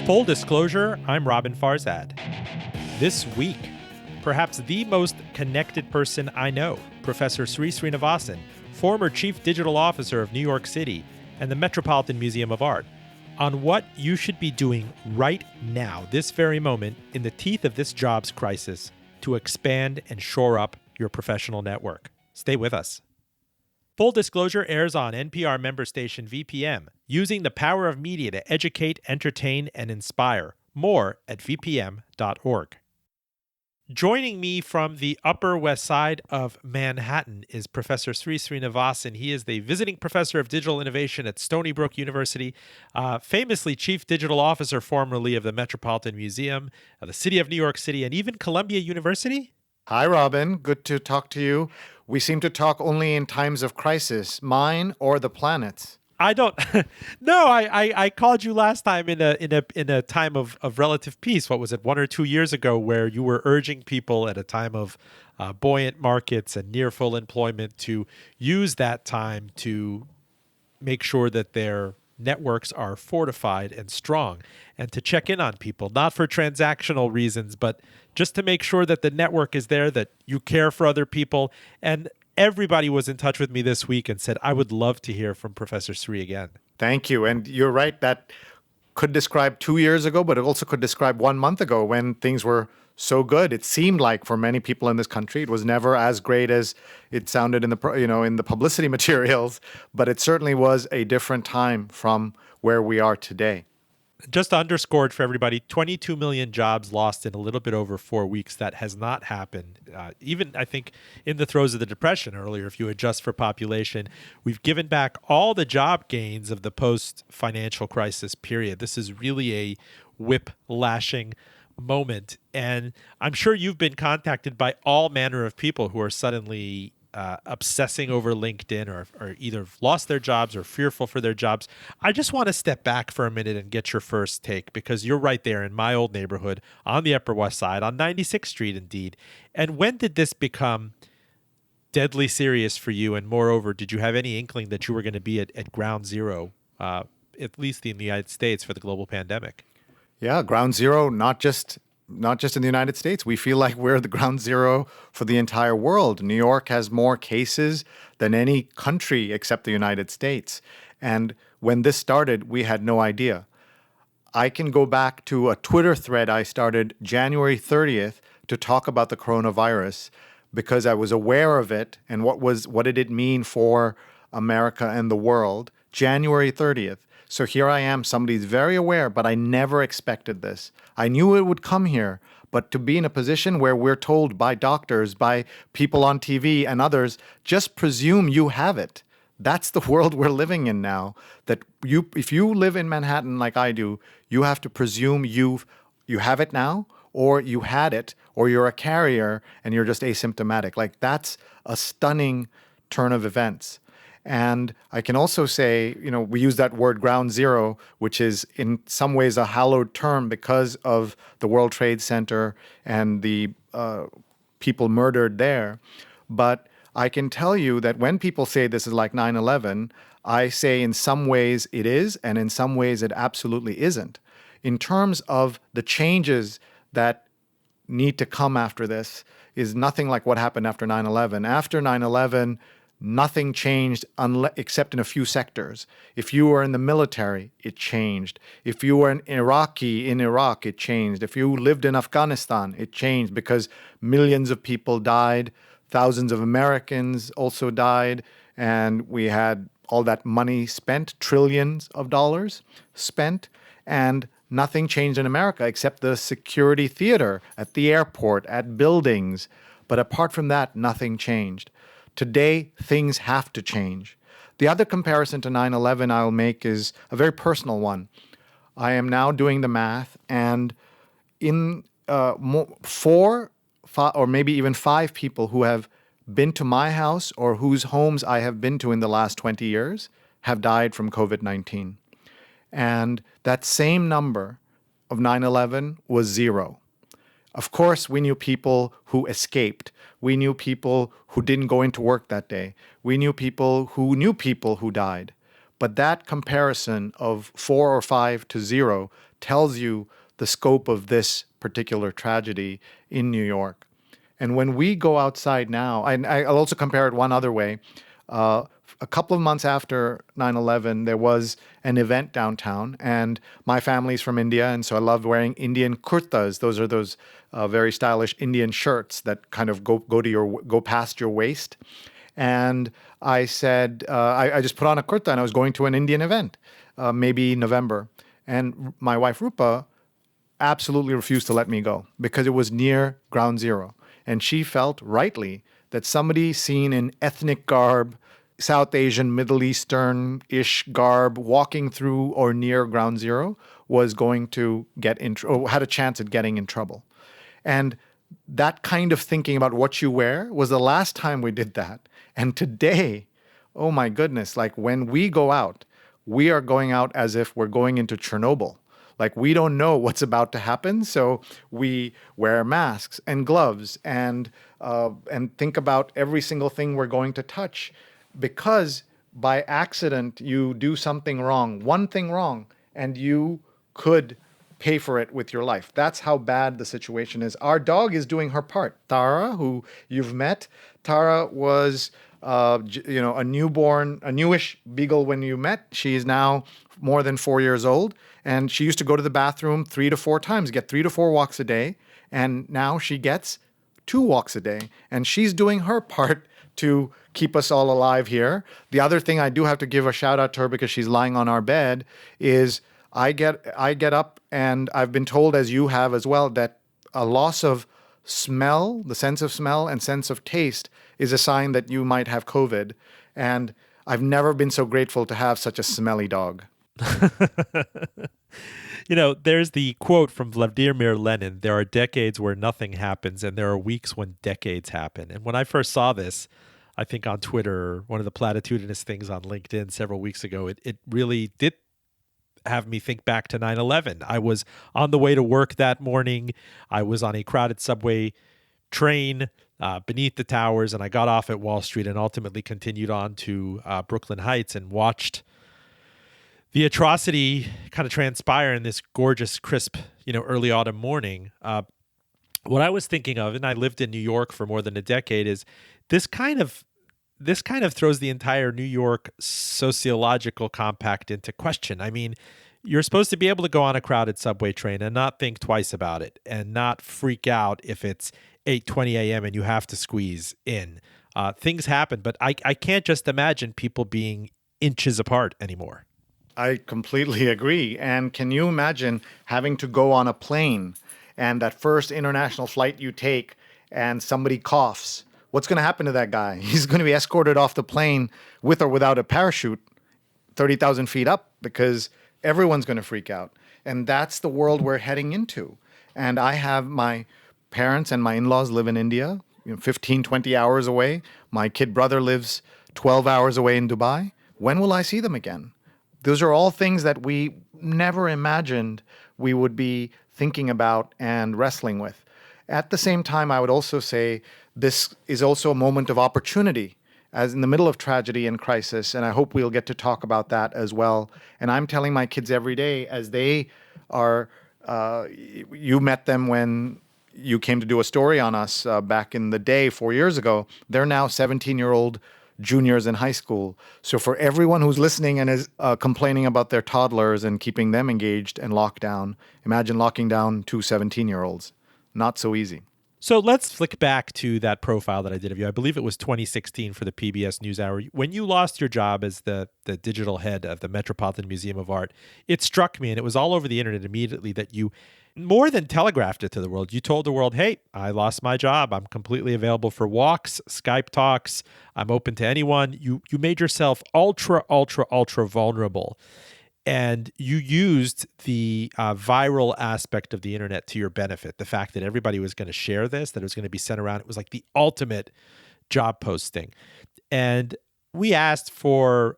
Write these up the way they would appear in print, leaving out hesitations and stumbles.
Full disclosure, I'm Robin Farzad. This week, perhaps the most connected person I know, Professor Sree Sreenivasan, former Chief Digital Officer of New York City and the Metropolitan Museum of Art, on what you should be doing right now, this very moment, in the teeth of this jobs crisis to expand and shore up your professional network. Stay with us. Full Disclosure airs on NPR member station VPM, using the power of media to educate, entertain, and inspire. More at vpm.org. Joining me from the Upper West Side of Manhattan is Professor Sree Sreenivasan. He is the visiting professor of digital innovation at Stony Brook University, famously chief digital officer formerly of the Metropolitan Museum, the City of New York City, and even Columbia University. Hi, Robin. Good to talk to you. We seem to talk only in times of crisis, mine or the planet's. I don't. No, I called you last time in a time of relative peace. What was it, 1 or 2 years ago, where you were urging people at a time of buoyant markets and near full employment to use that time to make sure that their networks are fortified and strong, and to check in on people, not for transactional reasons, but just to make sure that the network is there, that you care for other people. And everybody was in touch with me this week and said, I would love to hear from Professor Sree again. Thank you. And you're right, that could describe 2 years ago, but it also could describe 1 month ago when things were so good. It seemed like for many people in this country, it was never as great as it sounded in the publicity materials, but it certainly was a different time from where we are today. Just underscored for everybody, 22 million jobs lost in a little bit over 4 weeks. That has not happened. Even, I think, in the throes of the Depression earlier, if you adjust for population, we've given back all the job gains of the post-financial crisis period. This is really a whip-lashing moment. And I'm sure you've been contacted by all manner of people who are suddenly obsessing over LinkedIn or either lost their jobs or fearful for their jobs. I just want to step back for a minute and get your first take, because you're right there in my old neighborhood on the Upper West Side, on 96th Street indeed. And when did this become deadly serious for you? And moreover, did you have any inkling that you were going to be at ground zero, at least in the United States, for the global pandemic? Yeah, ground zero, not just in the United States. We feel like we're the ground zero for the entire world. New York has more cases than any country except the United States. And when this started, we had no idea. I can go back to a Twitter thread I started January 30th to talk about the coronavirus, because I was aware of it and what did it mean for America and the world. January 30th. So here I am, somebody's very aware, but I never expected this. I knew it would come here, but to be in a position where we're told by doctors, by people on TV and others, just presume you have it. That's the world we're living in now, that if you live in Manhattan like I do, you have to presume you have it now, or you had it, or you're a carrier and you're just asymptomatic. Like, that's a stunning turn of events. And I can also say, we use that word ground zero, which is in some ways a hallowed term because of the World Trade Center and the people murdered there. But I can tell you that when people say this is like 9/11, I say in some ways it is, and in some ways it absolutely isn't. In terms of the changes that need to come after this, is nothing like what happened after 9/11. After 9/11, nothing changed except in a few sectors. If you were in the military, it changed. If you were an Iraqi in Iraq, it changed. If you lived in Afghanistan, it changed, because millions of people died. Thousands of Americans also died. And we had all that money spent, trillions of dollars spent. And nothing changed in America except the security theater at the airport, at buildings. But apart from that, nothing changed. Today, things have to change. The other comparison to 9/11 I'll make is a very personal one. I am now doing the math, and in 4, 5, or maybe even 5 people who have been to my house or whose homes I have been to in the last 20 years have died from COVID-19. And that same number of 9/11 was 0. Of course, we knew people who escaped. We knew people who didn't go into work that day. We knew people who died. But that comparison of 4 or 5 to 0 tells you the scope of this particular tragedy in New York. And when we go outside now, and I'll also compare it one other way. A couple of months after 9/11, there was an event downtown, and my family's from India, and so I love wearing Indian kurtas. Those are those very stylish Indian shirts that kind of go past your waist. And I said, I just put on a kurta, and I was going to an Indian event, maybe November. And my wife Rupa absolutely refused to let me go because it was near ground zero. And she felt rightly that somebody seen in ethnic garb, South Asian, Middle Eastern-ish garb, walking through or near ground zero was going to or had a chance at getting in trouble. And that kind of thinking about what you wear was the last time we did that. And today, oh my goodness, like when we go out, we are going out as if we're going into Chernobyl. Like we don't know what's about to happen, so we wear masks and gloves and think about every single thing we're going to touch, because by accident you do something wrong, one thing wrong, and you could pay for it with your life. That's how bad the situation is. Our dog is doing her part. Tara, who you've met, Tara was a newish beagle when you met. She is now more than 4 years old, and she used to go to the bathroom 3 to 4 times, get 3 to 4 walks a day, and now she gets 2 walks a day, and she's doing her part to keep us all alive here. The other thing I do have to give a shout out to her, because she's lying on our bed, is I get up, and I've been told, as you have as well, that a loss of smell, the sense of smell and sense of taste, is a sign that you might have COVID. And I've never been so grateful to have such a smelly dog. There's the quote from Vladimir Lenin: there are decades where nothing happens, and there are weeks when decades happen. And when I first saw this, I think on Twitter, one of the platitudinous things on LinkedIn several weeks ago, it really did have me think back to 9/11. I was on the way to work that morning. I was on a crowded subway train beneath the towers, and I got off at Wall Street and ultimately continued on to Brooklyn Heights and watched the atrocity kind of transpire in this gorgeous, crisp, early autumn morning. What I was thinking of, and I lived in New York for more than a decade, is this kind of throws the entire New York sociological compact into question. I mean, you're supposed to be able to go on a crowded subway train and not think twice about it, and not freak out if it's 8:20 a.m. and you have to squeeze in. Things happen, but I can't just imagine people being inches apart anymore. I completely agree. And can you imagine having to go on a plane, and that first international flight you take and somebody coughs? What's going to happen to that guy? He's going to be escorted off the plane with or without a parachute 30,000 feet up, because everyone's going to freak out. And that's the world we're heading into. And I have my parents and my in-laws live in India, 15, 20 hours away. My kid brother lives 12 hours away in Dubai. When will I see them again? Those are all things that we never imagined we would be thinking about and wrestling with. At the same time, I would also say this is also a moment of opportunity, as in the middle of tragedy and crisis, and I hope we'll get to talk about that as well. And I'm telling my kids every day, as they are, you met them when you came to do a story on us back in the day 4 years ago. They're now 17-year-old juniors in high school. So for everyone who's listening and is complaining about their toddlers and keeping them engaged and locked down, imagine locking down 2 17-year-olds. Not so easy. So let's flick back to that profile that I did of you. I believe it was 2016 for the PBS NewsHour. When you lost your job as the digital head of the Metropolitan Museum of Art, it struck me, and it was all over the internet immediately, that you more than telegraphed it to the world. You told the world, hey, I lost my job. I'm completely available for walks, Skype talks. I'm open to anyone. You made yourself ultra, ultra, ultra vulnerable. And you used the viral aspect of the internet to your benefit. The fact that everybody was going to share this, that it was going to be sent around. It was like the ultimate job posting. And we asked for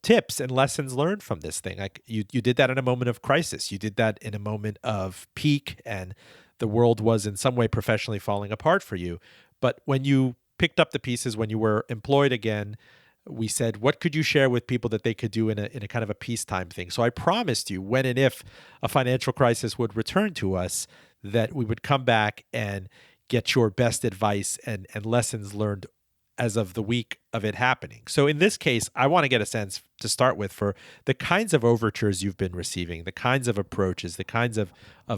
tips and lessons learned from this thing. Like you did that in a moment of crisis. You did that in a moment of peak, and the world was in some way professionally falling apart for you. But when you picked up the pieces, when you were employed again, we said, what could you share with people that they could do in a kind of a peacetime thing? So I promised you, when and if a financial crisis would return to us, that we would come back and get your best advice and lessons learned as of the week of it happening. So in this case, I want to get a sense to start with for the kinds of overtures you've been receiving, the kinds of approaches, the kinds of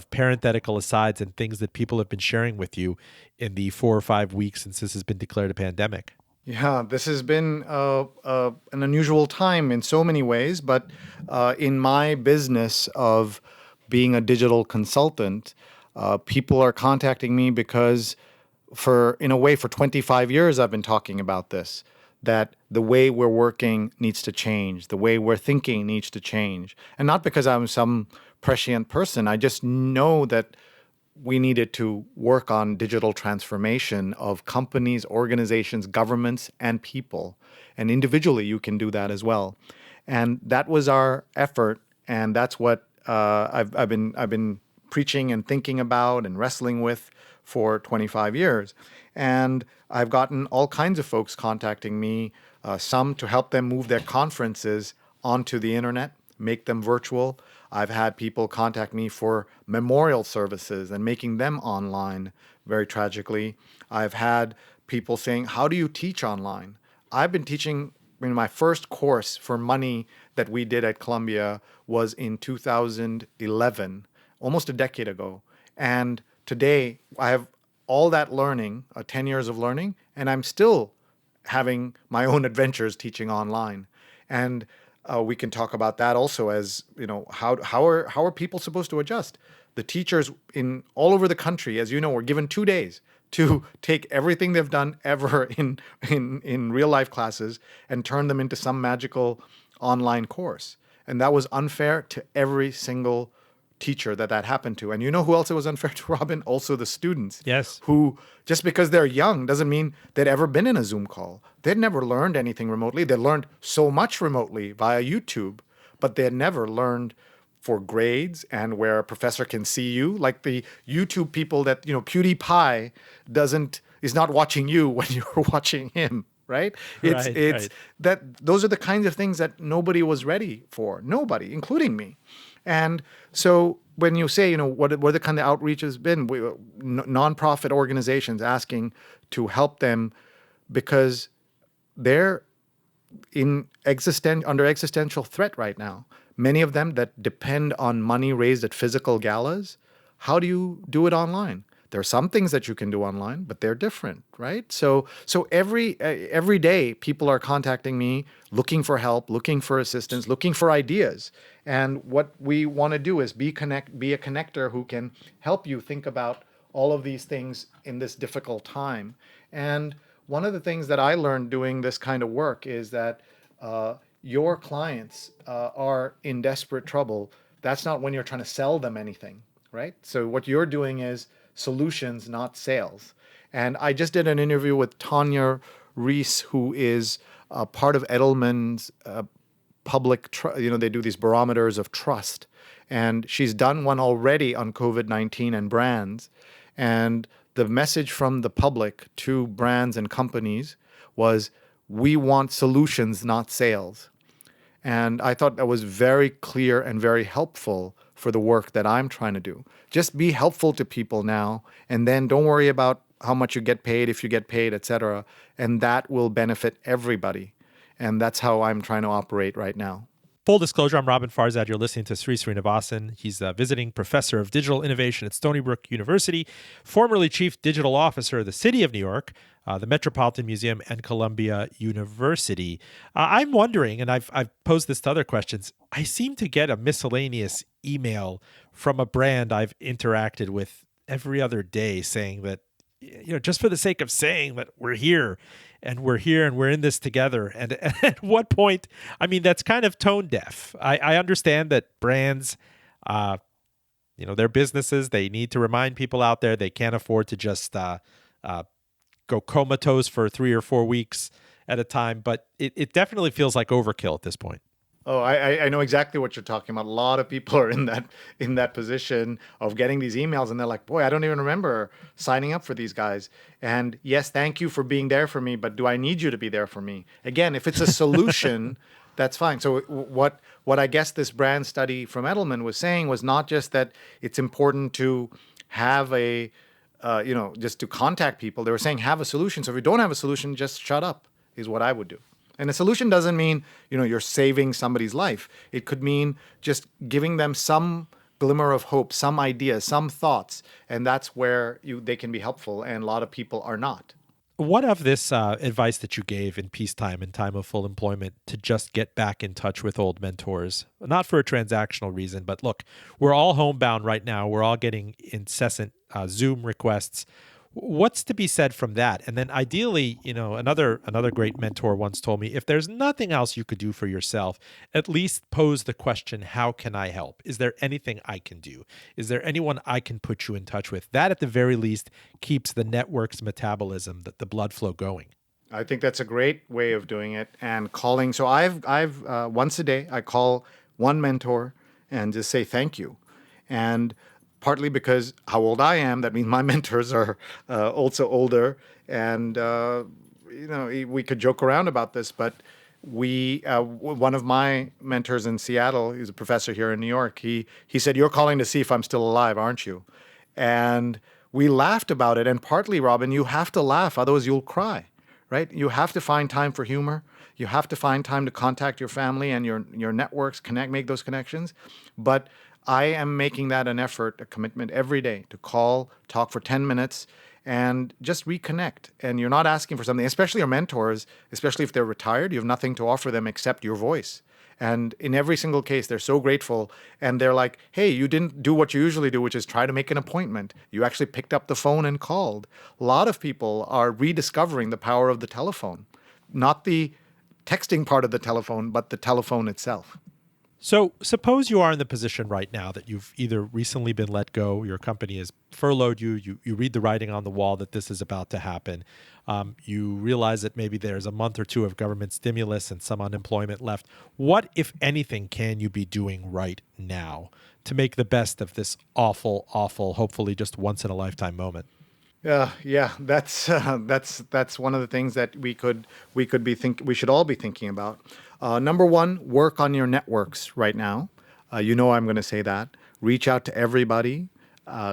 parenthetical asides and things that people have been sharing with you in the 4 or 5 weeks since this has been declared a pandemic. Yeah, this has been an unusual time in so many ways, but in my business of being a digital consultant, people are contacting me because in a way, for 25 years, I've been talking about this, that the way we're working needs to change, the way we're thinking needs to change. And not because I'm some prescient person, I just know that we needed to work on digital transformation of companies, organizations, governments, and people. And individually, you can do that as well. And that was our effort, and that's what I've been preaching and thinking about and wrestling with for 25 years. And I've gotten all kinds of folks contacting me, some to help them move their conferences onto the internet, make them virtual. I've had people contact me for memorial services and making them online, very tragically. I've had people saying, how do you teach online? I've been teaching, my first course for money that we did at Columbia was in 2011, almost a decade ago. And today I have all that learning, 10 years of learning, and I'm still having my own adventures teaching online. And we can talk about that also as, how are people supposed to adjust? The teachers in all over the country, as you know, were given 2 days to take everything they've done ever in real life classes and turn them into some magical online course. And that was unfair to every single teacher that happened to. And you know who else it was unfair to, Robin? Also the students. Yes. Who, just because they're young doesn't mean they'd ever been in a Zoom call. They'd never learned anything remotely. They learned so much remotely via YouTube, but they had never learned for grades and where a professor can see you. Like the YouTube people that, PewDiePie is not watching you when you're watching him. Right? It's that those are the kinds of things that nobody was ready for. Nobody, including me. And so when you say, what the kind of outreach has been, nonprofit organizations asking to help them because they're under existential threat right now. Many of them that depend on money raised at physical galas. How do you do it online? There are some things that you can do online, but they're different, right? So every day, people are contacting me, looking for help, looking for assistance, looking for ideas. And what we want to do is be a connector who can help you think about all of these things in this difficult time. And one of the things that I learned doing this kind of work is that your clients are in desperate trouble. That's not when you're trying to sell them anything, right? So what you're doing is solutions, not sales. And I just did an interview with Tanya Reese, who is part of Edelman's public, they do these barometers of trust. And she's done one already on COVID-19 and brands. And the message from the public to brands and companies was, we want solutions, not sales. And I thought that was very clear and very helpful for the work that I'm trying to do. Just be helpful to people now, and then don't worry about how much you get paid, if you get paid, etc. And that will benefit everybody. And that's how I'm trying to operate right now. Full disclosure, I'm Robin Farzad. You're listening to Sree Sreenivasan. He's a visiting professor of digital innovation at Stony Brook University, formerly chief digital officer of the City of New York, the Metropolitan Museum, and Columbia University. I'm wondering, and I've posed this to other questions, I seem to get a miscellaneous email from a brand I've interacted with every other day saying that, just for the sake of saying that we're here and we're in this together. And at what point, that's kind of tone deaf. I understand that brands, their businesses, they need to remind people out there they can't afford to just go comatose for 3 or 4 weeks at a time. But it definitely feels like overkill at this point. Oh, I know exactly what you're talking about. A lot of people are in that position of getting these emails, and they're like, "Boy, I don't even remember signing up for these guys." And yes, thank you for being there for me, but do I need you to be there for me? Again, if it's a solution, that's fine. So what I guess this brand study from Edelman was saying was not just that it's important to have a just to contact people. They were saying have a solution. So if you don't have a solution, just shut up is what I would do. And a solution doesn't mean, you're saving somebody's life. It could mean just giving them some glimmer of hope, some ideas, some thoughts, and that's where they can be helpful. And a lot of people are not. What of this advice that you gave in peacetime and time of full employment to just get back in touch with old mentors? Not for a transactional reason, but look, we're all homebound right now. We're all getting incessant Zoom requests. What's to be said from that? And then ideally, another great mentor once told me, if there's nothing else you could do for yourself, at least pose the question, how can I help? Is there anything I can do? Is there anyone I can put you in touch with? That at the very least keeps the network's metabolism, the blood flow going. I think that's a great way of doing it. And calling. So I've once a day I call one mentor and just say thank you. And partly because how old I am, that means my mentors are also older. And we could joke around about this, but one of my mentors in Seattle, he's a professor here in New York. He said, "You're calling to see if I'm still alive, aren't you?" And we laughed about it. And partly, Robin, you have to laugh, otherwise you'll cry. Right? You have to find time for humor. You have to find time to contact your family and your networks, make those connections. But I am making that an effort, a commitment every day to call, talk for 10 minutes, and just reconnect. And you're not asking for something, especially your mentors, especially if they're retired, you have nothing to offer them except your voice. And in every single case, they're so grateful. And they're like, "Hey, you didn't do what you usually do, which is try to make an appointment. You actually picked up the phone and called." A lot of people are rediscovering the power of the telephone, not the texting part of the telephone, but the telephone itself. So suppose you are in the position right now that you've either recently been let go, your company has furloughed you, you read the writing on the wall that this is about to happen. You realize that maybe there's a month or two of government stimulus and some unemployment left. What, if anything, can you be doing right now to make the best of this awful, awful, hopefully just once in a lifetime moment? Yeah, that's one of the things that we should all be thinking about. Number one, work on your networks right now. I'm going to say that. Reach out to everybody,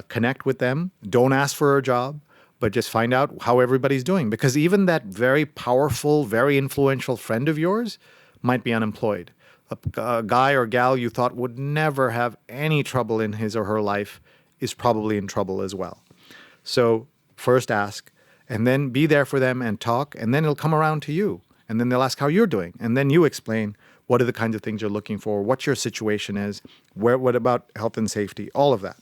connect with them. Don't ask for a job, but just find out how everybody's doing. Because even that very powerful, very influential friend of yours might be unemployed. A guy or gal you thought would never have any trouble in his or her life is probably in trouble as well. So first ask, and then be there for them and talk, and then it'll come around to you. And then they'll ask how you're doing. And then you explain what are the kinds of things you're looking for, what your situation is, what about health and safety, all of that.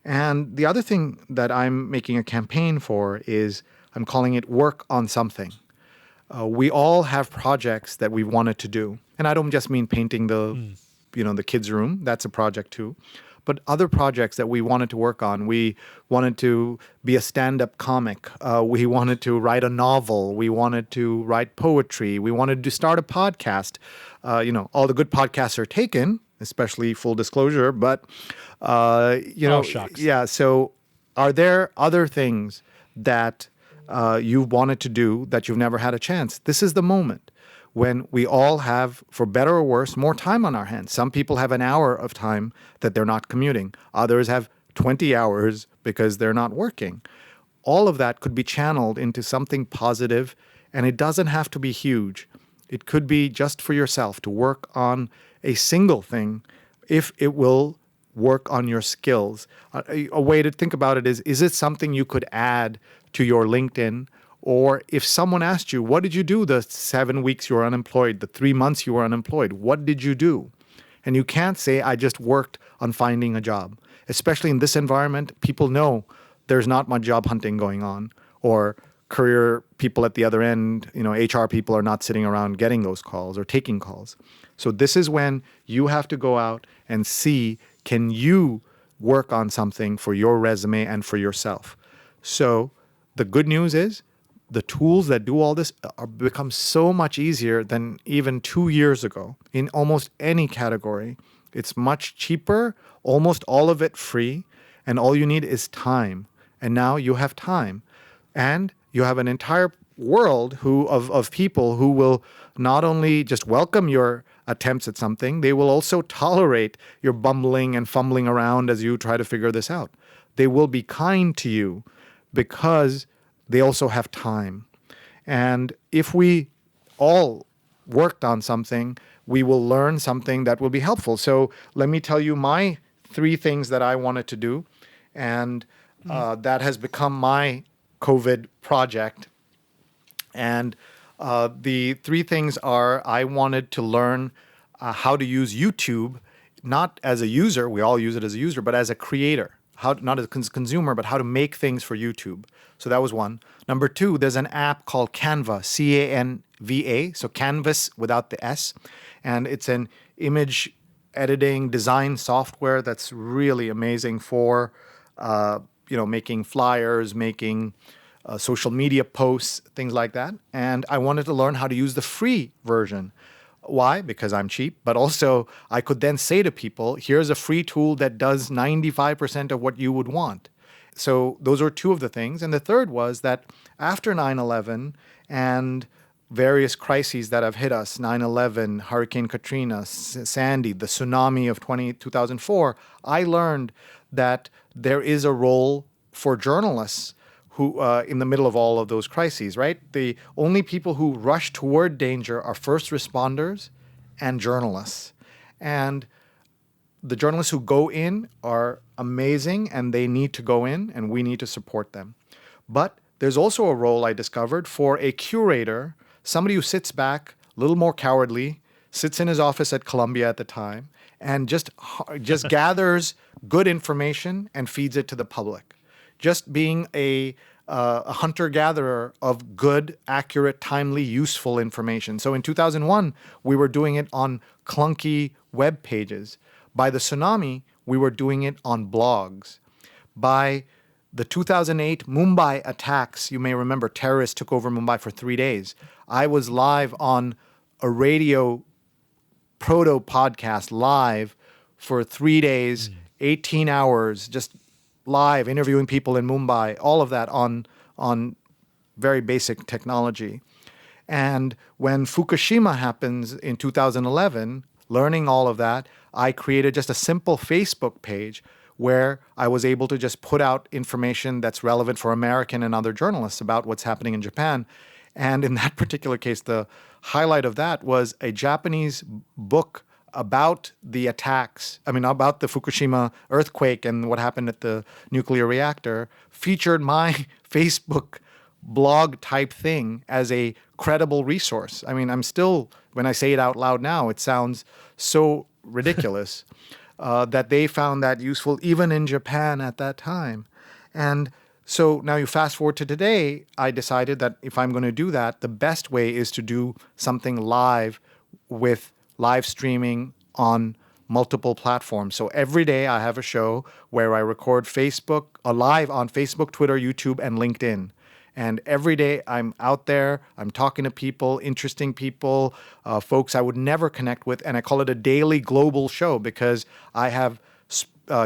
And the other thing that I'm making a campaign for is I'm calling it work on something. We all have projects that we wanted to do. And I don't just mean painting the kids' room. That's a project too. But other projects that we wanted to work on. We wanted to be a stand-up comic. We wanted to write a novel. We wanted to write poetry. We wanted to start a podcast. All the good podcasts are taken, especially full disclosure. But, Oh, shucks. yeah. So are there other things that you wanted to do that you've never had a chance? This is the moment when we all have, for better or worse, more time on our hands. Some people have an hour of time that they're not commuting. Others have 20 hours because they're not working. All of that could be channeled into something positive, and it doesn't have to be huge. It could be just for yourself to work on a single thing if it will work on your skills. A way to think about it is it something you could add to your LinkedIn? Or if someone asked you, what did you do the 7 weeks you were unemployed, the 3 months you were unemployed? What did you do? And you can't say, I just worked on finding a job. Especially in this environment, people know there's not much job hunting going on. Or career people at the other end, HR people are not sitting around getting those calls or taking calls. So this is when you have to go out and see, can you work on something for your resume and for yourself? So the good news is, the tools that do all this are become so much easier than even 2 years ago in almost any category. It's much cheaper, almost all of it free, and all you need is time. And now you have time. And you have an entire world of people who will not only just welcome your attempts at something, they will also tolerate your bumbling and fumbling around as you try to figure this out. They will be kind to you because they also have time. And if we all worked on something, we will learn something that will be helpful. So let me tell you my 3 things that I wanted to do. And that has become my COVID project. And the 3 things are, I wanted to learn how to use YouTube, not as a user, we all use it as a user, but as a creator. How, not as a consumer, but how to make things for YouTube. So that was one. Number 2, there's an app called Canva, Canva, so Canvas without the S. And it's an image editing design software that's really amazing for making flyers, making social media posts, things like that. And I wanted to learn how to use the free version. Why? Because I'm cheap, but also I could then say to people, here's a free tool that does 95% of what you would want. So those are 2 of the things. And the third was that after 9/11 and various crises that have hit us, 9/11, Hurricane Katrina, Sandy, the tsunami of 2004, I learned that there is a role for journalists who, in the middle of all of those crises, right? The only people who rush toward danger are first responders and journalists. And the journalists who go in are amazing, and they need to go in, and we need to support them. But there's also a role I discovered for a curator, somebody who sits back, a little more cowardly, sits in his office at Columbia at the time, and just gathers good information and feeds it to the public. Just being a hunter-gatherer of good, accurate, timely, useful information. So in 2001, we were doing it on clunky web pages. By the tsunami, we were doing it on blogs. By the 2008 Mumbai attacks, you may remember terrorists took over Mumbai for 3 days. I was live on a radio proto-podcast live for 3 days, 18 hours, just live, interviewing people in Mumbai, all of that on very basic technology. And when Fukushima happens in 2011, learning all of that, I created just a simple Facebook page where I was able to just put out information that's relevant for American and other journalists about what's happening in Japan. And in that particular case, the highlight of that was a Japanese book about the attacks, about the Fukushima earthquake and what happened at the nuclear reactor, featured my Facebook blog type thing as a credible resource. I'm still, when I say it out loud now, it sounds so ridiculous that they found that useful even in Japan at that time. And so now you fast forward to today, I decided that if I'm going to do that, the best way is to do something live with live streaming on multiple platforms. So every day I have a show where I record live on Facebook, Twitter, YouTube, and LinkedIn. And every day I'm out there, I'm talking to people, interesting people, folks I would never connect with. And I call it a daily global show because I have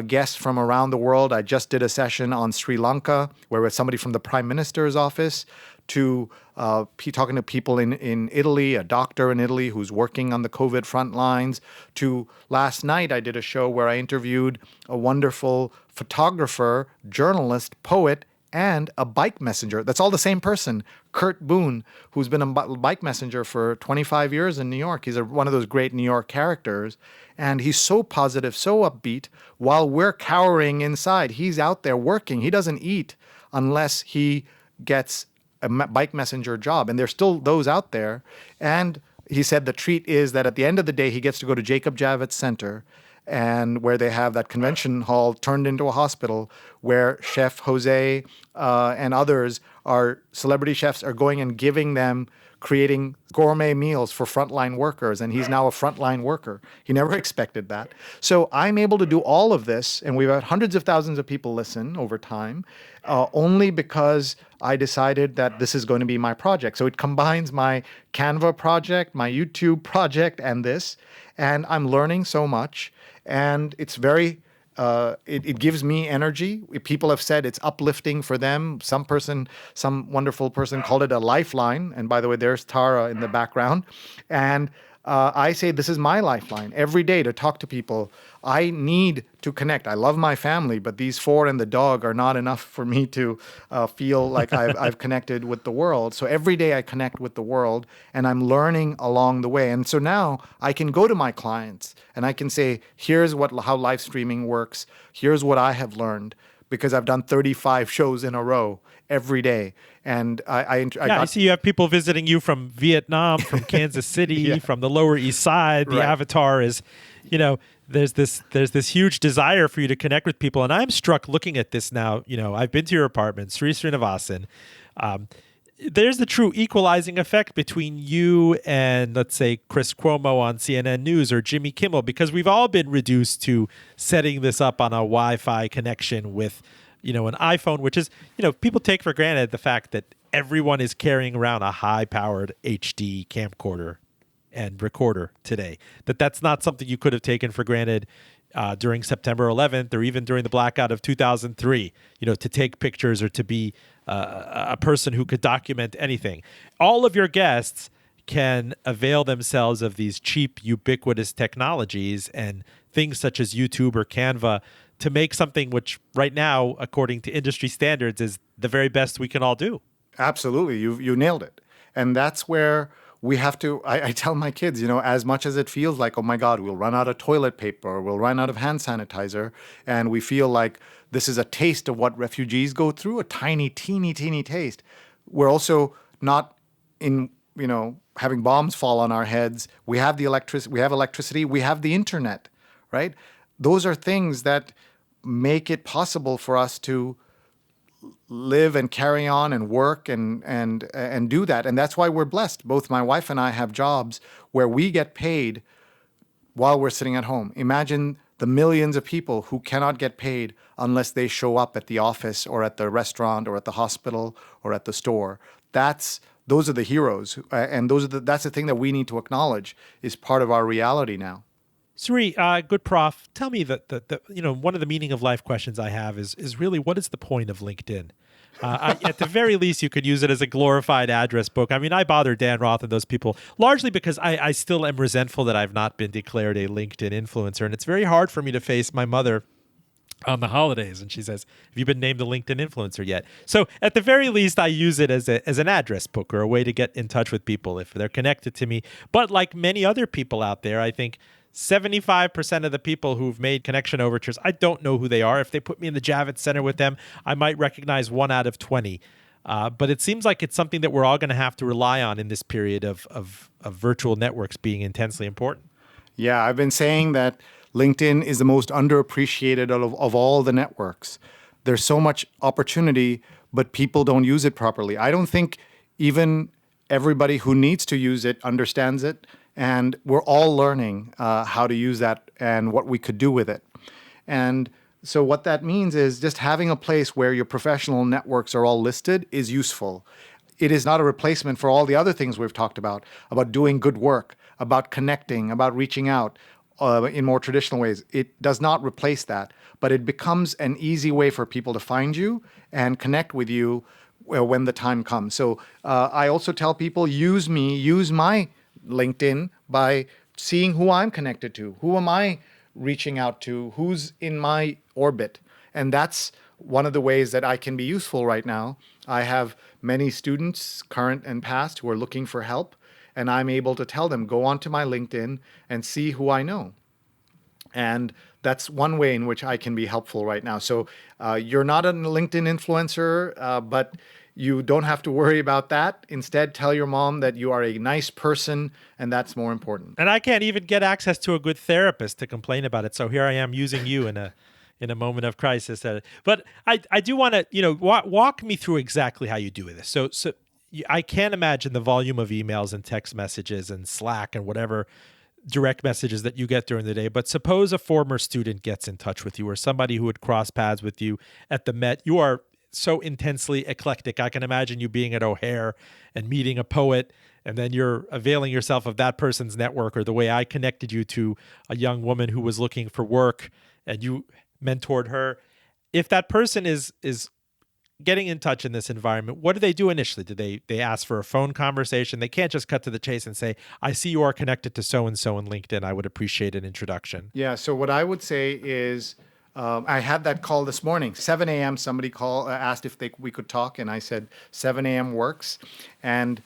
guests from around the world. I just did a session on Sri Lanka where we had somebody from the Prime Minister's office to talking to people in Italy, a doctor in Italy who's working on the COVID front lines, to last night I did a show where I interviewed a wonderful photographer, journalist, poet, and a bike messenger. That's all the same person, Kurt Boone, who's been a bike messenger for 25 years in New York. He's one of those great New York characters. And he's so positive, so upbeat, while we're cowering inside. He's out there working. He doesn't eat unless he gets a bike messenger job. And there's still those out there. And he said the treat is that at the end of the day, he gets to go to Jacob Javits Center, and where they have that convention hall turned into a hospital where Chef Jose and others our celebrity chefs are going and giving them, creating gourmet meals for frontline workers, and he's now a frontline worker. He never expected that. So I'm able to do all of this, and we've had hundreds of thousands of people listen over time, only because I decided that this is going to be my project. So it combines my Canva project, my YouTube project, and this, and I'm learning so much, and it's very it gives me energy. People have said it's uplifting for them. Some wonderful person called it a lifeline. And by the way, there's Tara in the background. And I say this is my lifeline every day to talk to people. I need to connect. I love my family, but these four and the dog are not enough for me to feel like I've connected with the world. So every day I connect with the world, and I'm learning along the way. And so now I can go to my clients and I can say, here's how live streaming works. Here's what I have learned, because I've done 35 shows in a row every day. And I see you have people visiting you from Vietnam, from Kansas City, Yeah. from the Lower East Side. The Right. avatar is, there's this huge desire for you to connect with people. And I'm struck looking at this now. I've been to your apartment, Sree Sreenivasan. There's the true equalizing effect between you and, let's say, Chris Cuomo on CNN News or Jimmy Kimmel, because we've all been reduced to setting this up on a Wi-Fi connection with, an iPhone, which is, people take for granted the fact that everyone is carrying around a high-powered HD camcorder and recorder today. That's not something you could have taken for granted during September 11th or even during the blackout of 2003, to take pictures or to be a person who could document anything. All of your guests can avail themselves of these cheap, ubiquitous technologies and things such as YouTube or Canva to make something which right now, according to industry standards, is the very best we can all do. Absolutely. You nailed it. And that's where we have to, I tell my kids, as much as it feels like, oh my God, we'll run out of toilet paper, or we'll run out of hand sanitizer, and we feel like this is a taste of what refugees go through, a tiny, teeny taste. We're also not in, having bombs fall on our heads. We have the electricity, we have the internet, right? Those are things that make it possible for us to live and carry on and work and do that. And that's why we're blessed. Both my wife and I have jobs where we get paid while we're sitting at home. Imagine the millions of people who cannot get paid unless they show up at the office or at the restaurant or at the hospital or at the store. Those are the heroes, and that's the thing that we need to acknowledge is part of our reality now. Sree, good prof, tell me that one of the meaning of life questions I have is really, what is the point of LinkedIn? At the very least, you could use it as a glorified address book. I mean, I bother Dan Roth and those people largely because I still am resentful that I've not been declared a LinkedIn influencer. And it's very hard for me to face my mother on the holidays. And she says, have you been named a LinkedIn influencer yet? So at the very least, I use it as an address book or a way to get in touch with people if they're connected to me. But like many other people out there, I think 75% of the people who've made connection overtures, I don't know who they are. If they put me in the Javits Center with them, I might recognize 1 out of 20. But it seems like it's something that we're all going to have to rely on in this period of virtual networks being intensely important. Yeah, I've been saying that LinkedIn is the most underappreciated of all the networks. There's so much opportunity, but people don't use it properly. I don't think even everybody who needs to use it understands it. And we're all learning how to use that and what we could do with it. And so what that means is just having a place where your professional networks are all listed is useful. It is not a replacement for all the other things we've talked about doing good work, about connecting, about reaching out in more traditional ways. It does not replace that, but it becomes an easy way for people to find you and connect with you when the time comes. So I also tell people, use my LinkedIn by seeing who I'm connected to, who am I reaching out to, who's in my orbit. And that's one of the ways that I can be useful right now. I have many students, current and past, who are looking for help, and I'm able to tell them, go onto my LinkedIn and see who I know. And that's one way in which I can be helpful right now. So you're not a LinkedIn influencer, but you don't have to worry about that. Instead, tell your mom that you are a nice person, and that's more important. And I can't even get access to a good therapist to complain about it. So here I am using you in in a moment of crisis. But I do want to, walk me through exactly how you do this. So I can't imagine the volume of emails and text messages and Slack and whatever direct messages that you get during the day. But suppose a former student gets in touch with you, or somebody who would cross paths with you at the Met. You are so intensely eclectic. I can imagine you being at O'Hare and meeting a poet, and then you're availing yourself of that person's network, or the way I connected you to a young woman who was looking for work and you mentored her. If that person is getting in touch in this environment, what do they do initially? Do they ask for a phone conversation? They can't just cut to the chase and say, I see you are connected to so-and-so in LinkedIn. I would appreciate an introduction. Yeah, so what I would say is, I had that call this morning, 7 a.m. Somebody asked if we could talk, and I said 7 a.m. works. And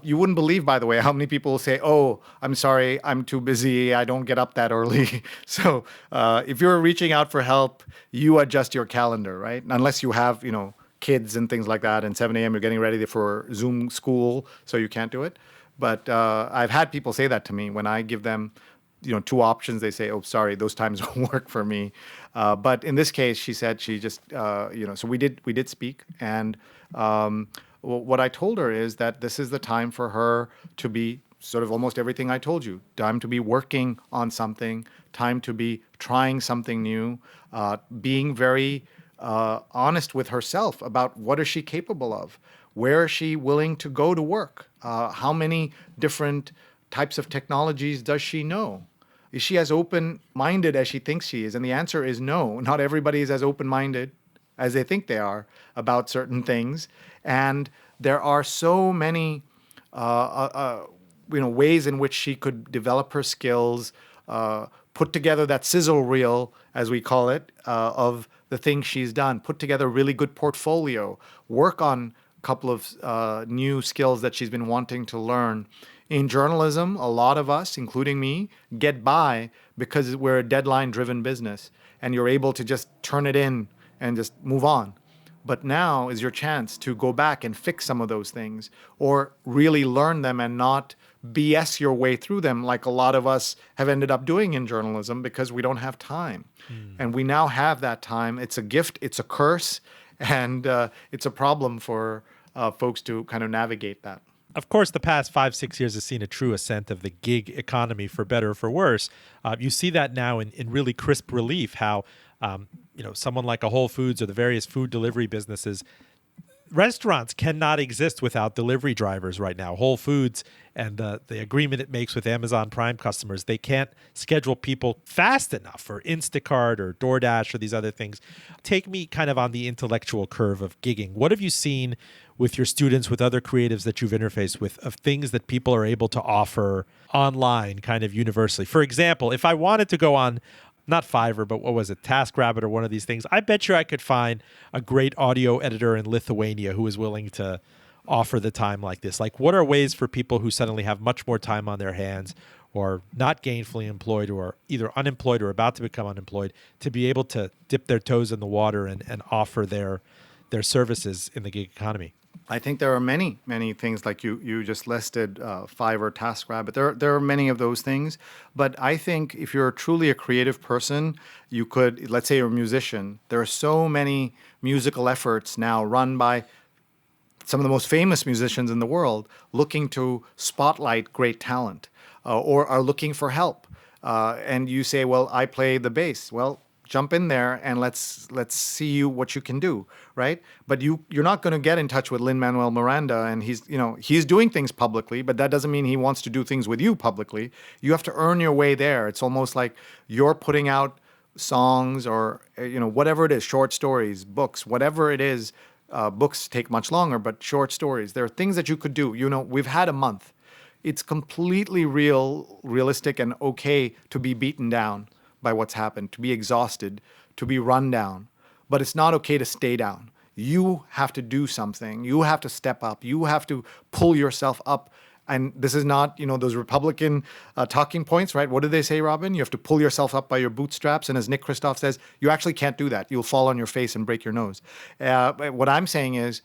you wouldn't believe, by the way, how many people will say, oh, I'm sorry, I'm too busy, I don't get up that early. So if you're reaching out for help, you adjust your calendar, right? Unless you have, kids and things like that, and 7 a.m. you're getting ready for Zoom school, so you can't do it. But I've had people say that to me when I give them, two options. They say, "Oh, sorry, those times don't work for me." But in this case, she said she just, so we did speak, and what I told her is that this is the time for her to be sort of almost everything I told you. Time to be working on something. Time to be trying something new. Being very honest with herself about what is she capable of, where is she willing to go to work, how many different types of technologies does she know, is she as open-minded as she thinks she is? And the answer is no. Not everybody is as open-minded as they think they are about certain things, and there are so many ways in which she could develop her skills, put together that sizzle reel, as we call it, of the things she's done, put together a really good portfolio, work on a couple of new skills that she's been wanting to learn. In journalism, a lot of us, including me, get by because we're a deadline-driven business, and you're able to just turn it in and just move on. But now is your chance to go back and fix some of those things, or really learn them and not BS your way through them like a lot of us have ended up doing in journalism because we don't have time. And we now have that time. It's a gift, it's a curse, and it's a problem for folks to kind of navigate that. Of course, the past 5-6 years has seen a true ascent of the gig economy, for better or for worse. You see that now in really crisp relief, how someone like a Whole Foods or the various food delivery businesses, restaurants cannot exist without delivery drivers right now. Whole Foods and the agreement it makes with Amazon Prime customers, they can't schedule people fast enough for Instacart or DoorDash or these other things. Take me kind of on the intellectual curve of gigging. What have you seen with your students, with other creatives that you've interfaced with, of things that people are able to offer online kind of universally? For example, if I wanted to go on, not Fiverr, but what was it, TaskRabbit or one of these things, I bet you I could find a great audio editor in Lithuania who is willing to offer the time like this. Like, what are ways for people who suddenly have much more time on their hands, or not gainfully employed, or either unemployed or about to become unemployed, to be able to dip their toes in the water and offer their services in the gig economy? I think there are many, many things like you just listed, Fiverr, TaskRabbit. There are many of those things. But I think if you're truly a creative person, you could, let's say you're a musician, there are so many musical efforts now run by some of the most famous musicians in the world looking to spotlight great talent, or are looking for help. And you say, well, I play the bass. Well, jump in there and let's see what you can do, right? But you're not going to get in touch with Lin-Manuel Miranda, and he's doing things publicly, but that doesn't mean he wants to do things with you publicly. You have to earn your way there. It's almost like you're putting out songs, or whatever it is, short stories, books, whatever it is. Books take much longer, but short stories. There are things that you could do. We've had a month. It's completely realistic and okay to be beaten down by what's happened, to be exhausted, to be run down. But it's not okay to stay down. You have to do something. You have to step up. You have to pull yourself up. And this is not, those Republican talking points, right? What do they say, Robin? You have to pull yourself up by your bootstraps. And as Nick Kristof says, you actually can't do that. You'll fall on your face and break your nose. What I'm saying is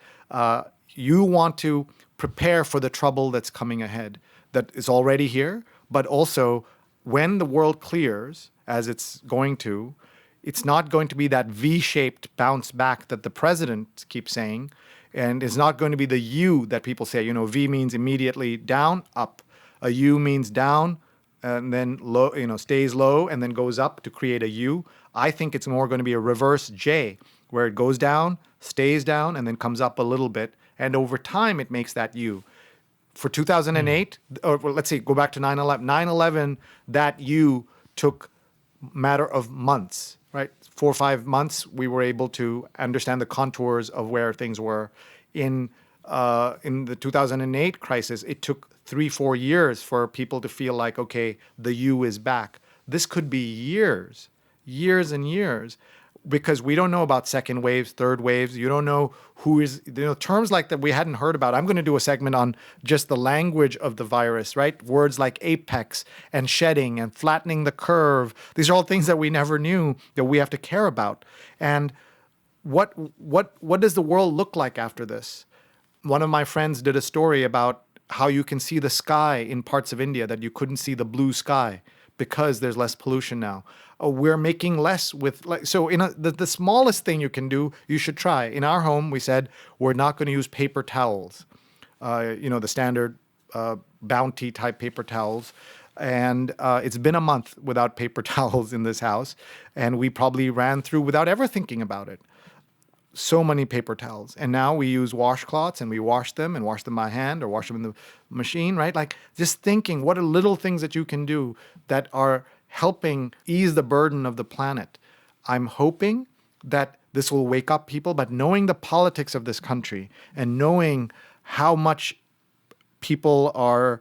you want to prepare for the trouble that's coming ahead, that is already here, but also when the world clears, as it's going to, It's not going to be that V-shaped bounce back that the president keeps saying. And it's not going to be the U that people say. V means immediately down, up. A U means down, and then low, stays low and then goes up to create a U. I think it's more going to be a reverse J, where it goes down, stays down, and then comes up a little bit. And over time, it makes that U. For 2008, or let's say go back to 9/11. 9/11, that U took matter of months, right? 4 or 5 months, we were able to understand the contours of where things were. In the 2008 crisis, it took 3-4 years for people to feel like, okay, the U is back. This could be years and years, because we don't know about second waves, third waves. You don't know who is, terms like that we hadn't heard about. I'm going to do a segment on just the language of the virus, right? Words like apex and shedding and flattening the curve. These are all things that we never knew that we have to care about. And what does the world look like after this? One of my friends did a story about how you can see the sky in parts of India that you couldn't see the blue sky because there's less pollution now. We're making less with, the smallest thing you can do, you should try. In our home, we said we're not going to use paper towels, the standard Bounty type paper towels. And it's been a month without paper towels in this house, and we probably ran through without ever thinking about it. So many paper towels. And now we use washcloths and we wash them by hand or wash them in the machine, right? Like, just thinking, what are little things that you can do that are helping ease the burden of the planet. I'm hoping that this will wake up people, but knowing the politics of this country and knowing how much people are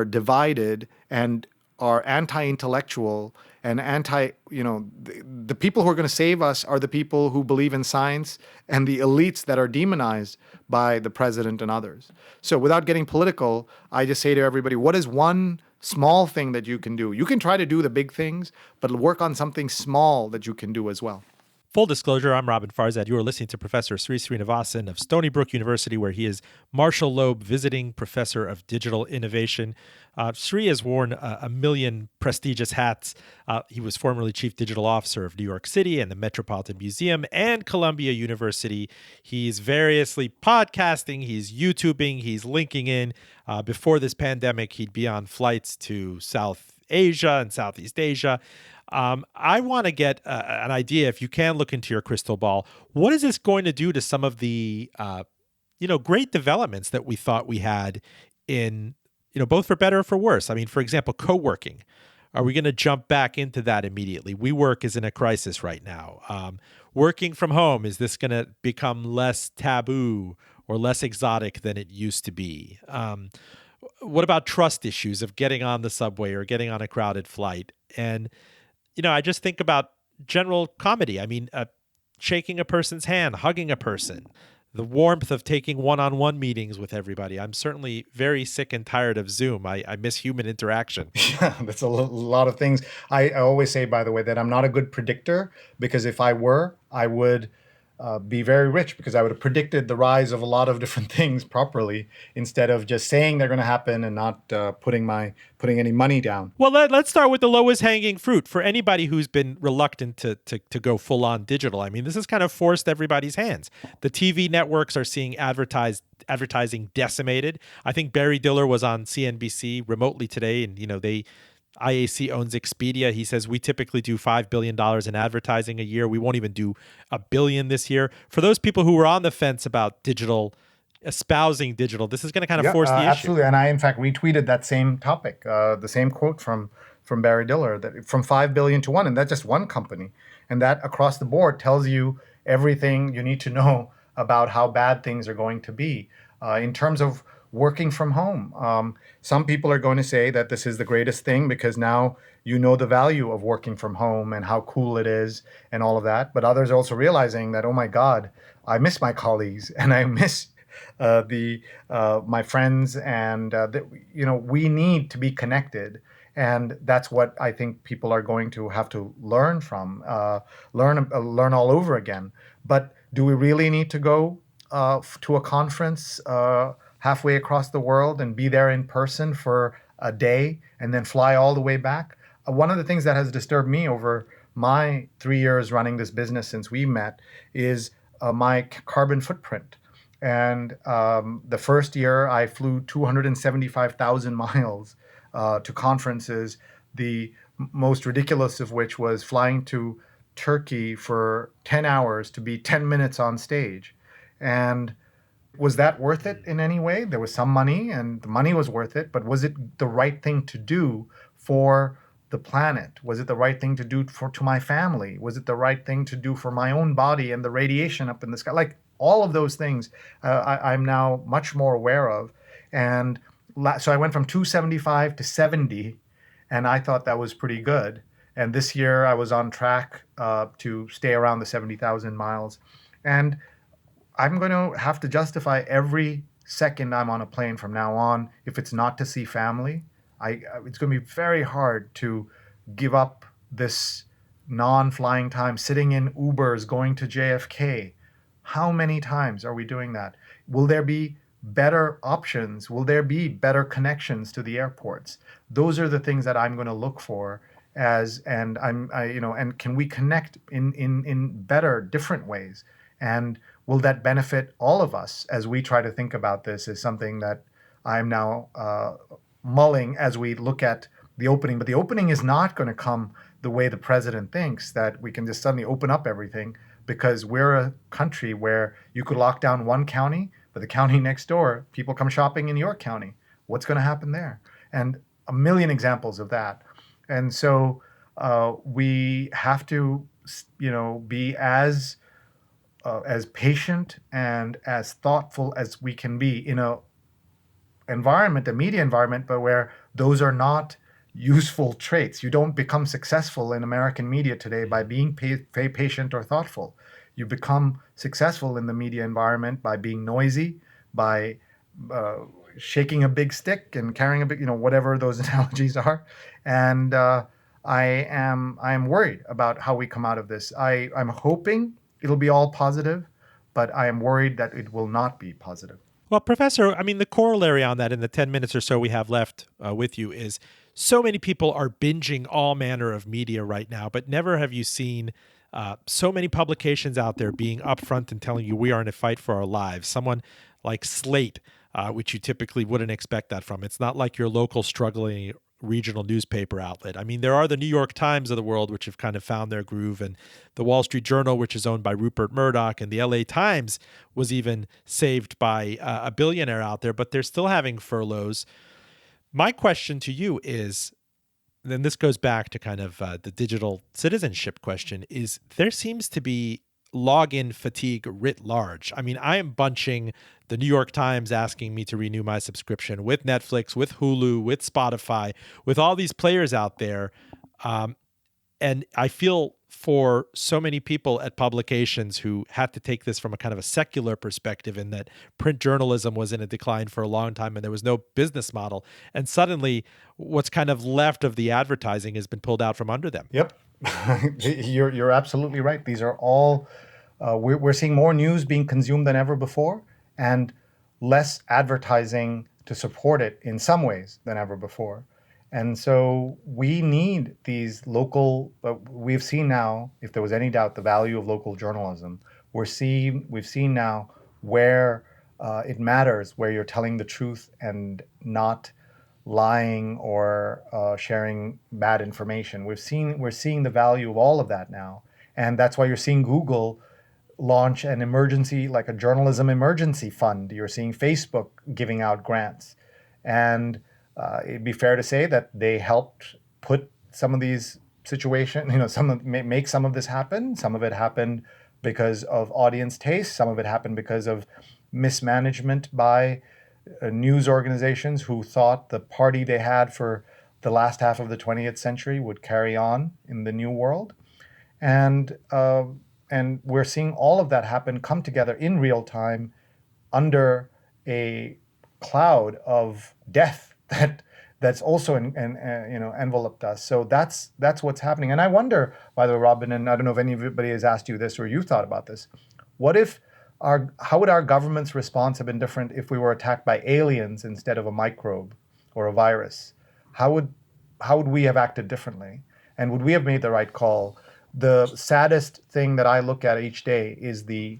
divided and are anti-intellectual and the people who are going to save us are the people who believe in science and the elites that are demonized by the president and others. So without getting political, I just say to everybody, what is one small thing that you can do? You can try to do the big things, but work on something small that you can do as well. Full disclosure, I'm Robin Farzad. You are listening to Professor Sree Sreenivasan of Stony Brook University, where he is Marshall Loeb Visiting Professor of Digital Innovation. Sree has worn a million prestigious hats. He was formerly Chief Digital Officer of New York City and the Metropolitan Museum and Columbia University. He's variously podcasting, he's YouTubing, he's linking in. Before this pandemic, he'd be on flights to South Asia and Southeast Asia. I want to get an idea, if you can look into your crystal ball, what is this going to do to some of the, great developments that we thought we had in, both for better or for worse? I mean, for example, co-working. Are we going to jump back into that immediately? WeWork is in a crisis right now. Working from home, is this going to become less taboo or less exotic than it used to be? What about trust issues of getting on the subway or getting on a crowded flight? And I just think about general comedy. I mean, shaking a person's hand, hugging a person, the warmth of taking one-on-one meetings with everybody. I'm certainly very sick and tired of Zoom. I miss human interaction. Yeah, that's a lot of things. I always say, by the way, that I'm not a good predictor, because if I were, I would be very rich, because I would have predicted the rise of a lot of different things properly, instead of just saying they're going to happen and not putting any money down. Well, let's start with the lowest hanging fruit for anybody who's been reluctant to go full on digital. I mean, this has kind of forced everybody's hands. The TV networks are seeing advertising decimated. I think Barry Diller was on CNBC remotely today, and IAC owns Expedia. He says we typically do $5 billion in advertising a year. We won't even do $1 billion this year. For those people who were on the fence about digital, espousing digital, this is going to kind of force the issue. Absolutely. And I, in fact, retweeted that same topic, the same quote from Barry Diller, that from 5 billion to 1, and that's just one company. And that across the board tells you everything you need to know about how bad things are going to be. In terms of working from home, some people are going to say that this is the greatest thing because now you know the value of working from home and how cool it is and all of that. But others are also realizing that, oh my God, I miss my colleagues and I miss my friends, and we need to be connected. And that's what I think people are going to have to learn from, learn all over again. But do we really need to go to a conference halfway across the world and be there in person for a day and then fly all the way back? One of the things that has disturbed me over my 3 years running this business since we met is my carbon footprint. And the first year, I flew 275,000 miles to conferences, the most ridiculous of which was flying to Turkey for 10 hours to be 10 minutes on stage. And was that worth it in any way? There was some money, and the money was worth it, but was it the right thing to do for the planet? Was it the right thing to do for to my family? Was it the right thing to do for my own body and the radiation up in the sky? Like all of those things, I'm now much more aware of. And so I went from 275 to 70, and I thought that was pretty good. And this year I was on track to stay around the 70,000 miles. And I'm going to have to justify every second I'm on a plane from now on. If it's not to see family, it's going to be very hard to give up this non-flying time, sitting in Ubers, going to JFK. How many times are we doing that? Will there be better options? Will there be better connections to the airports? Those are the things that I'm going to look for and can we connect in better, different ways? And will that benefit all of us as we try to think about this is something that I'm now mulling as we look at the opening. But the opening is not going to come the way the president thinks, that we can just suddenly open up everything, because we're a country where you could lock down one county, but the county next door, people come shopping in your county. What's going to happen there? And a million examples of that. And so we have to, be as patient and as thoughtful as we can be in a media environment, but where those are not useful traits. You don't become successful in American media today by being patient or thoughtful. You become successful in the media environment by being noisy, by shaking a big stick and carrying a big, whatever those analogies are. And I am worried about how we come out of this. I'm hoping it'll be all positive, but I am worried that it will not be positive. Well, Professor, I mean, the corollary on that in the 10 minutes or so we have left with you is so many people are binging all manner of media right now, but never have you seen so many publications out there being upfront and telling you we are in a fight for our lives. Someone like Slate, which you typically wouldn't expect that from. It's not like your local struggling regional newspaper outlet. I mean, there are the New York Times of the world, which have kind of found their groove, and the Wall Street Journal, which is owned by Rupert Murdoch, and the LA Times was even saved by a billionaire out there, but they're still having furloughs. My question to you is, then this goes back to kind of the digital citizenship question, is there seems to be login fatigue writ large. I mean, I am bunching the New York Times asking me to renew my subscription with Netflix, with Hulu, with Spotify, with all these players out there. And I feel for so many people at publications who had to take this from a kind of a secular perspective, in that print journalism was in a decline for a long time and there was no business model. And suddenly what's kind of left of the advertising has been pulled out from under them. Yep. You're absolutely right. These are all, we're seeing more news being consumed than ever before, and less advertising to support it in some ways than ever before. And so we need these local, we've seen now, if there was any doubt, the value of local journalism. We've seen now where it matters, where you're telling the truth and not lying or sharing bad information. We're seeing the value of all of that now. And that's why you're seeing Google launch an emergency, like a journalism emergency fund. You're seeing Facebook giving out grants. And it'd be fair to say that they helped put some of these situations, make some of this happen. Some of it happened because of audience taste. Some of it happened because of mismanagement by news organizations who thought the party they had for the last half of the 20th century would carry on in the new world. And we're seeing all of that come together in real time under a cloud of death that's also enveloped us. So that's what's happening. And I wonder, by the way, Robin, and I don't know if anybody has asked you this or you thought about this, how would our government's response have been different if we were attacked by aliens instead of a microbe or a virus? How would we have acted differently? And would we have made the right call? The saddest thing that I look at each day is the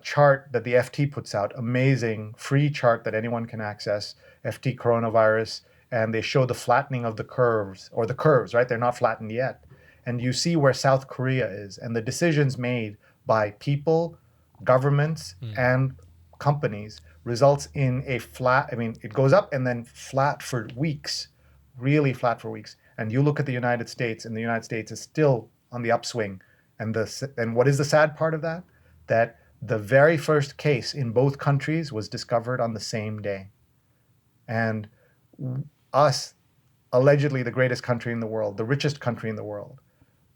chart that the FT puts out, amazing free chart that anyone can access, FT coronavirus, and they show the flattening of the curves, or the curves, right? They're not flattened yet. And you see where South Korea is and the decisions made by people, governments, and companies results in a flat, I mean, it goes up and then flat for weeks, really flat for weeks. And you look at the United States, and the United States is still on the upswing. And what is the sad part of that? That the very first case in both countries was discovered on the same day. And us, allegedly the greatest country in the world, the richest country in the world,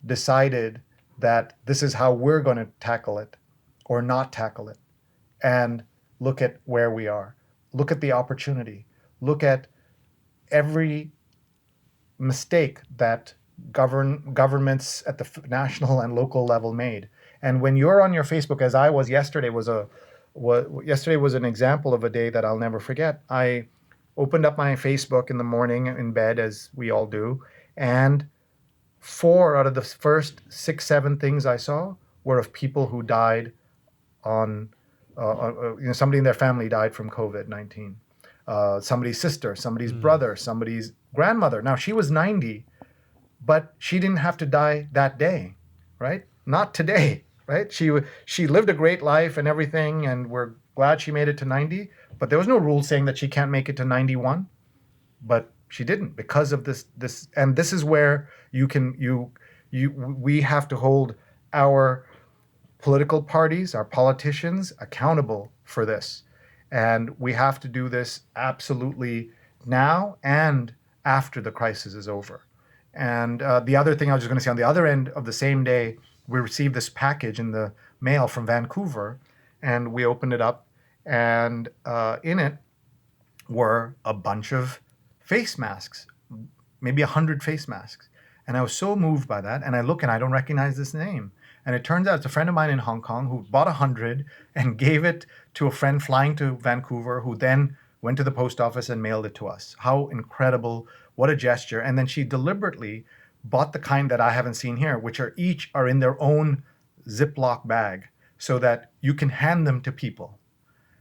decided that this is how we're going to tackle it or not tackle it. And look at where we are. Look at the opportunity. Look at every mistake that governments at the national and local level made. And when you're on your Facebook, as I was yesterday, yesterday was an example of a day that I'll never forget. I opened up my Facebook in the morning in bed, as we all do, and 4 out of the first 6, 7 things I saw were of people who died on, somebody in their family died from COVID-19. Somebody's sister, somebody's brother, somebody's grandmother. Now, she was 90, but she didn't have to die that day, right? Not today, right? She lived a great life and everything, and we're glad she made it to 90, but there was no rule saying that she can't make it to 91. But she didn't because of this, and this is where we have to hold our political parties, our politicians accountable for this. And we have to do this absolutely now and after the crisis is over. And the other thing I was just going to say, on the other end of the same day, we received this package in the mail from Vancouver, and we opened it up, and in it were a bunch of face masks, maybe 100 face masks. And I was so moved by that. And I look and I don't recognize this name. And it turns out it's a friend of mine in Hong Kong who bought 100 and gave it to a friend flying to Vancouver, who then went to the post office and mailed it to us. How incredible. What a gesture. And then she deliberately bought the kind that I haven't seen here, which are each are in their own Ziploc bag so that you can hand them to people.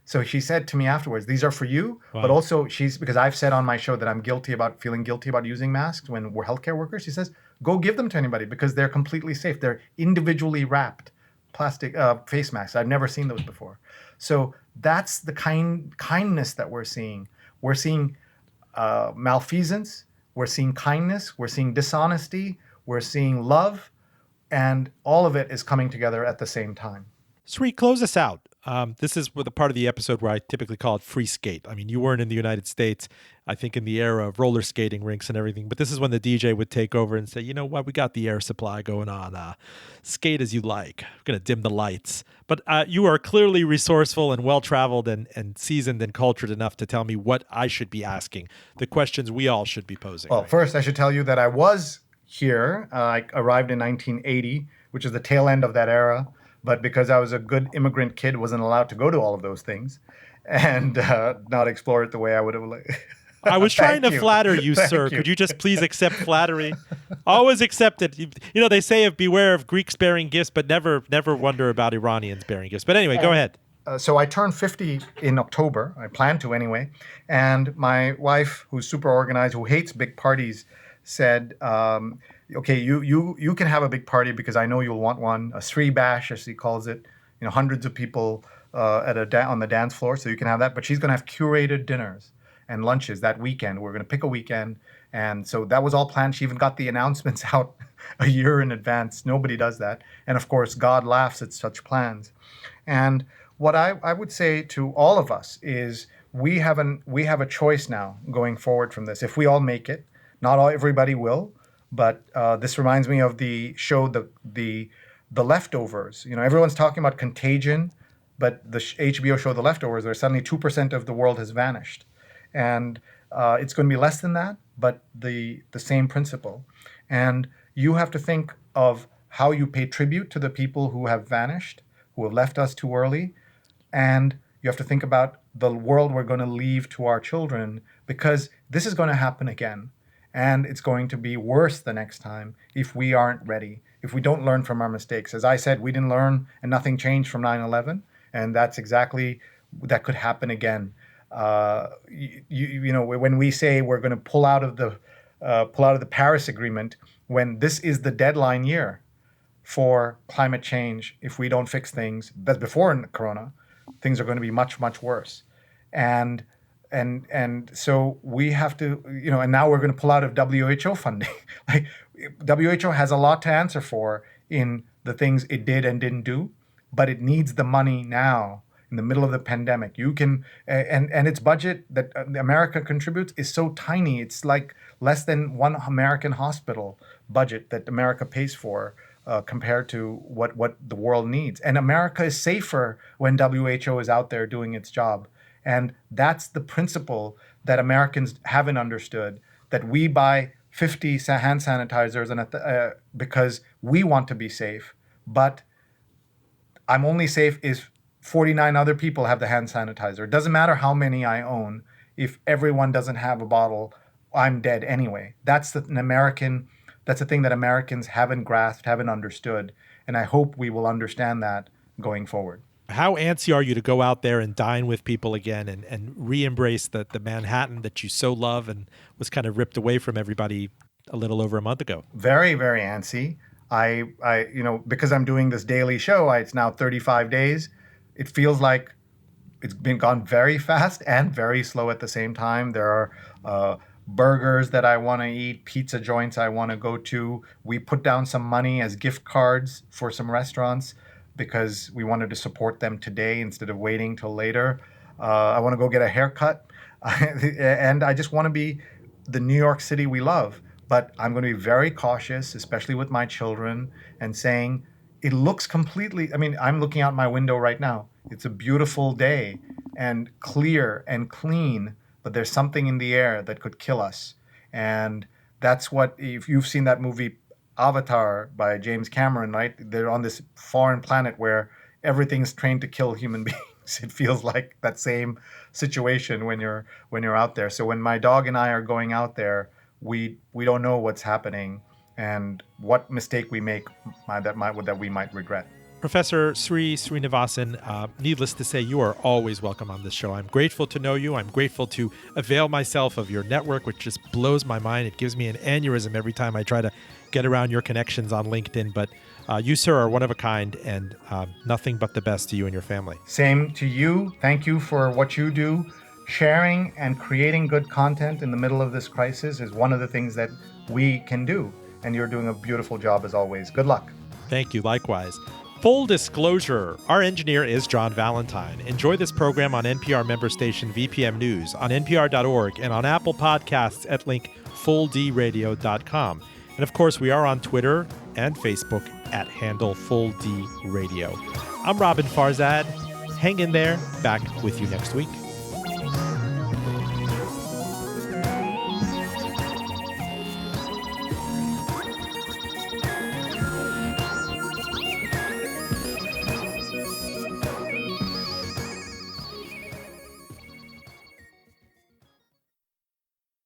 So she said to me afterwards, these are for you, but also because I've said on my show that I'm feeling guilty about using masks when we're healthcare workers. She says, go give them to anybody because they're completely safe. They're individually wrapped plastic face masks. I've never seen those before. So that's the kindness that we're seeing. We're seeing malfeasance. We're seeing kindness. We're seeing dishonesty. We're seeing love. And all of it is coming together at the same time. Sree, close us out. This is the part of the episode where I typically call it free skate. I mean, you weren't in the United States, I think, in the era of roller skating rinks and everything, but this is when the DJ would take over and say, you know what, we got the air supply going on. Skate as you like. I'm going to dim the lights. But you are clearly resourceful and well-traveled and seasoned and cultured enough to tell me what I should be asking, the questions we all should be posing. Well, first, I should tell you that I was here. I arrived in 1980, which is the tail end of that era. But because I was a good immigrant kid, wasn't allowed to go to all of those things and not explore it the way I would have. I was trying to flatter you, sir. Could you just please accept flattery? Always accept it. You know, they say beware of Greeks bearing gifts, but never wonder about Iranians bearing gifts. But anyway, go ahead. So I turned 50 in October. I plan to anyway. And my wife, who's super organized, who hates big parties, said, okay, you can have a big party because I know you'll want one, a Sree bash, as she calls it, hundreds of people on the dance floor, so you can have that. But she's going to have curated dinners and lunches that weekend. We're going to pick a weekend. And so that was all planned. She even got the announcements out a year in advance. Nobody does that. And of course, God laughs at such plans. And what I would say to all of us is we have a choice now going forward from this. If we all make it, not everybody will. But this reminds me of the show, the Leftovers. Everyone's talking about Contagion, but the HBO show, The Leftovers, where suddenly 2% of the world has vanished. And it's going to be less than that, but the same principle. And you have to think of how you pay tribute to the people who have vanished, who have left us too early. And you have to think about the world we're going to leave to our children, because this is going to happen again. And it's going to be worse the next time if we aren't ready. if we don't learn from our mistakes. As I said, we didn't learn and nothing changed from 9/11, and that's exactly that could happen again. When we say we're going to pull out of the Paris Agreement, when this is the deadline year for climate change, if we don't fix things, that's before Corona, things are going to be much, much worse. And so we have to, and now we're going to pull out of WHO funding. Like WHO has a lot to answer for in the things it did and didn't do, but it needs the money now in the middle of the pandemic. You can, and its budget that America contributes is so tiny. It's like less than one American hospital budget that America pays for compared to what the world needs. And America is safer when WHO is out there doing its job. And that's the principle that Americans haven't understood, that we buy 50 hand sanitizers and because we want to be safe, but I'm only safe if 49 other people have the hand sanitizer. It doesn't matter how many I own. If everyone doesn't have a bottle, I'm dead anyway. That's the thing that Americans haven't grasped, haven't understood. And I hope we will understand that going forward. How antsy are you to go out there and dine with people again and re-embrace the Manhattan that you so love and was kind of ripped away from everybody a little over a month ago? Very, very antsy. I because I'm doing this daily show, it's now 35 days. It feels like it's gone very fast and very slow at the same time. There are burgers that I want to eat, pizza joints I want to go to. We put down some money as gift cards for some restaurants because we wanted to support them today instead of waiting till later. I want to go get a haircut. And I just want to be the New York City we love. But I'm going to be very cautious, especially with my children, and saying it looks completely, I'm looking out my window right now. It's a beautiful day and clear and clean, but there's something in the air that could kill us. And that's what, if you've seen that movie Avatar by James Cameron, right? They're on this foreign planet where everything's trained to kill human beings. It feels like that same situation when you're out there. So when my dog and I are going out there, we don't know what's happening and what mistake we make that we might regret. Professor Sree Sreenivasan, needless to say, you are always welcome on this show. I'm grateful to know you. I'm grateful to avail myself of your network, which just blows my mind. It gives me an aneurysm every time I try to get around your connections on LinkedIn. But you, sir, are one of a kind, and nothing but the best to you and your family. Same to you. Thank you for what you do. Sharing and creating good content in the middle of this crisis is one of the things that we can do. And you're doing a beautiful job as always. Good luck. Thank you. Likewise. Full disclosure, our engineer is John Valentine. Enjoy this program on NPR member station VPM News, on npr.org, and on Apple Podcasts at link fulldradio.com. And of course, we are on Twitter and Facebook at handle FullDRadio. I'm Robin Farzad. Hang in there. Back with you next week.